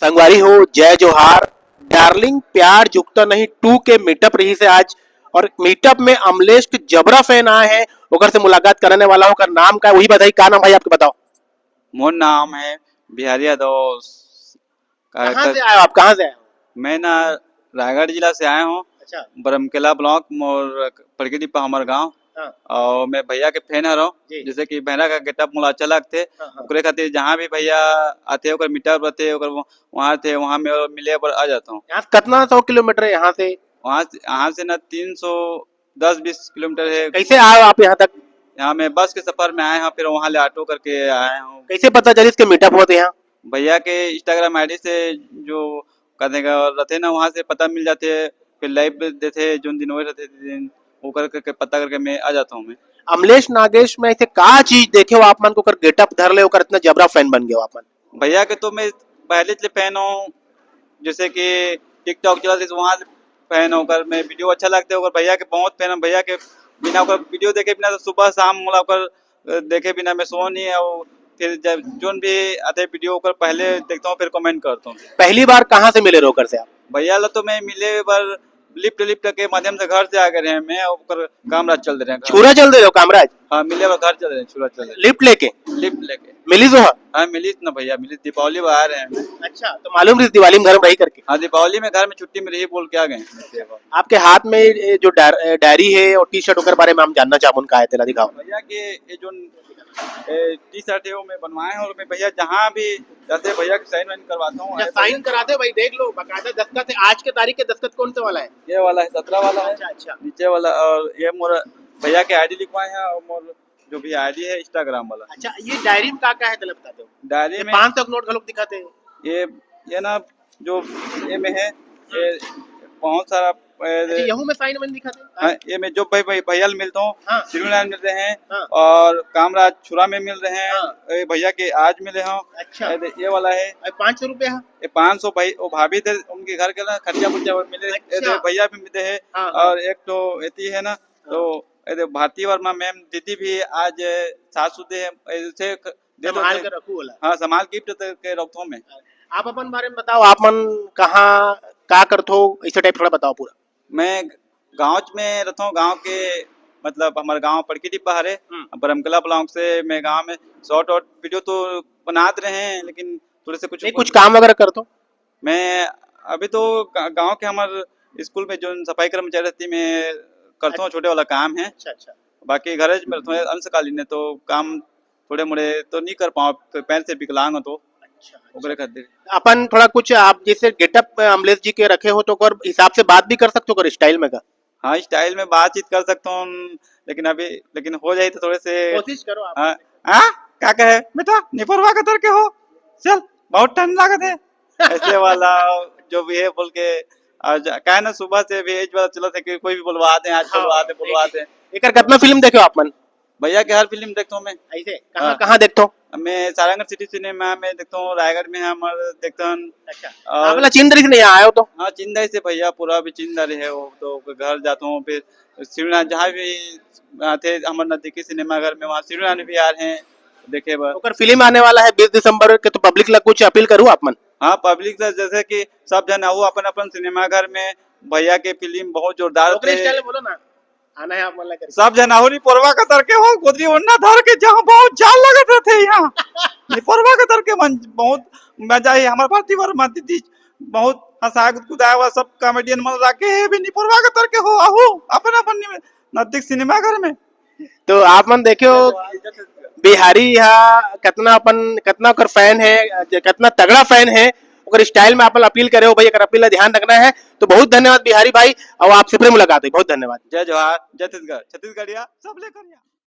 संगवारी हो, जय जोहार। डार्लिंग प्यार झुकता नहीं 2 के मीटअप रही से आज। और मीटअप में अमलेश के जबरा फैन आए हैं। ओकर से मुलाकात करने वाला ओकर नाम का वही बताई, का नाम भाई आपके बताओ। मोर नाम है बिहारी यादव। कहाँ से आए हो आप, कहाँ से आए हो? मैं ना रायगढ़ जिला से आया हूँ। अच्छा। बरमकेला ब्लॉक मोर पड़कीडीपा हमार गाँव। हाँ। और मैं भैया के फैन हर जी। जैसे कि भैया का गेटअप मोला अच्छा लगते। हाँ, हाँ। ओकरे खातिर जहाँ भी भैया आते ओकर मीटअप रहते ओकर वहाँ थे, वहाँ में मिले पर आ जाता हूँ। यहाँ से कितना 100 किलोमीटर है यहाँ से? यहाँ से ना 310-20 किलोमीटर है। कैसे आए हो आप यहाँ तक? यहाँ मैं बस के सफर में आए हैं, फिर वहाँ ले ऑटो करके आया हूँ। कैसे पता चली इसके मीटअप होते यहाँ? भैया के इंस्टाग्राम आईडी से जो कहते रहते ना वहाँ से पता मिल जाते है। फिर लाइव देते जो दिन हुए रहते दिन वो करके पता करके मैं आ जाता हूँ। मैं अमलेश नागेश में ऐसे का चीज देखे हो आप मन को कर गेटअप धर ले ओकर इतना जबरा फैन बन गए हो आप मन? भैया के तो मैं पहले से फैन हूँ। जैसे कि टिकटॉक चला थे वहाँ फैन होकर मैं वीडियो अच्छा लगता है और भैया के बहुत फैन हूँ। भैया के बिना ओकर वीडियो देखे बिना तो सुबह शाम मोला ओकर देखे बिना मैं सो नहीं है। और फिर जब जोन भी आते वीडियो ओकर पहले देखता हूँ फिर कमेंट करता हूँ। पहली बार कहाँ से मिले रोकर से आप? भैया ला तो मैं मिले बार लिफ्ट के माध्यम से घर से आ गए हैं। मैं ओकर कामराज चल रहे हैं। छुरा चल दे रहे हो कामराज? हाँ मिले बार घर चल रहे हैं, छुरा चल रहे लिफ्ट लेके? लिफ्ट लेके मिली तो? हाँ मिली ना भैया, मिली दीपावली में आ रहे हैं। अच्छा, तो मालूम नहीं दिवाली में घर में रही करके? हाँ दीपावली में घर में छुट्टी में रही बोल के आ गए। आपके हाथ में ये जो डायरी है और टी शर्ट ओकर बारे में हम जानना चाहूँ, उनका है तेला दिखाओ। भैया के ये जो टी शर्ट है वो मैं बनवाए हैं और मैं भैया जहाँ भी जाते भैया की साइन वाइन करवाता हूँ। साइन कराते हो भाई, देख लो बकायदा दस्तखत है। आज के तारीख के दस्तखत कौन से वाला है? ये वाला है 17 वाला है। अच्छा अच्छा। नीचे वाला और ये मोर भैया के आईडी लिखवाए हैं और मोर जो भी आईडी है इंस्टाग्राम वाला। अच्छा, ये डायरी में का है तेला बताते हो? डायरी में 500 नोट घलोक दिखाते हैं। ये ना जो ये में है ये बहुत सारा यहू में साइन वाइन दिखाते हैं। हाँ, ये मैं जो भैया मिलता हूँ। हाँ। श्रीनारायण मिल रहे हैं। हाँ। और कामराज छुरा में मिल रहे हैं। हाँ। ये भैया के आज मिले हैं। अच्छा। ये वाला है 500 रुपया। ये 500 भाई वो भाभी थे उनके घर के ना खर्चा पुर्चा मिले। अच्छा। भैया भी मिले हैं। हाँ। और एक तो एती है ना तो भारती वर्मा मैम दीदी भी आज सासुदे है ऐसे संभाल कर रखू वाला। हाँ संभाल गिफ्ट के रखता हूँ मैं। आप अपन बारे में बताओ, आप मन कहाँ का करते हो, ऐसे टाइप थोड़ा बताओ पूरा। मैं गाँव में रहता हूँ। गाँव के मतलब हमारे गाँव पड़कीडीपा है। बरमकला ब्लॉक से मैं गाँव में शॉर्ट और वीडियो तो बनाते रहे हैं लेकिन थोड़े से कुछ काम वगैरह करते हो? मैं अभी तो गांव के हमारे स्कूल में जो सफाई कर्मचारी रहती मैं करता हूँ। छोटे वाला काम है। अच्छा अच्छा। बाकी घर में रहता हूँ अंशकालीन है तो काम थोड़े मोड़े तो नहीं कर पाऊँ। तो पैर से विकलांग हो तो ओकरे खातिर अपन थोड़ा कुछ आप जैसे गेटअप अमलेश जी के रखे हो तो कर हिसाब से बात भी कर सकते हो, कर स्टाइल में का? हाँ स्टाइल में बातचीत कर सकता हूँ लेकिन हो जाए तो थोड़े से कोशिश करो आप। हाँ क्या कहे बेटा निपरवा का तर के हो चल बहुत टाइम लागत है ऐसे वाला जो भी है बोल के क्या ना सुबह से भी एज वाला चला था कि कोई भी बुलवाते हैं आज बुलवाते हैं। एक कितना फिल्म देखे हो आप मन? भैया के हर फिल्म देखता हूँ मैं। ऐसे कहाँ कहाँ देखते हो? मैं सारंगढ़ सिटी सिनेमा में देखता हूँ, रायगढ़ में हमारे देखता हूँ। अच्छा। आप चिंदरी से नहीं आए हो तो? हाँ चिंदरी से भैया पूरा भी चिंदरी है वो तो घर जाता हूँ। फिर श्रीनाथ जहाँ भी थे हमारे नजदीकी सिनेमा घर में वहाँ श्रीनाथ भी आ रहे हैं देखे बार। फिल्म आने वाला है 20 दिसंबर के तो पब्लिक लग कुछ अपील करूँ आप मन? हाँ पब्लिक से जैसे कि सब जन आओ अपन अपन सिनेमा घर में। भैया के फिल्म बहुत जोरदार थे। बोलो ना आना है आप मन लगे। सब जन आओ निपरवा का तर के हो गोदरी ओन्ना धर के जहाँ बहुत जाल लगते थे यहाँ निपरवा का तर के मन बहुत मजा है। हमारे भारती वर्मा दीदी बहुत हंसा कुदाया हुआ सब कॉमेडियन मन रखे है भी निपरवा का तर के हो आहू अपन अपन नजदीक सिनेमा घर में। तो आप मन देखे हो बिहारी यहाँ कितना कर फैन है, कितना तगड़ा फैन है। अगर स्टाइल में आप अपील करे हो भाई, अगर अपील ध्यान रखना है तो बहुत धन्यवाद बिहारी भाई और आपसे फिर मुलाकात हुई। बहुत धन्यवाद। जय जोहार जय छत्तीसगढ़ छत्तीसगढ़िया सब लेकर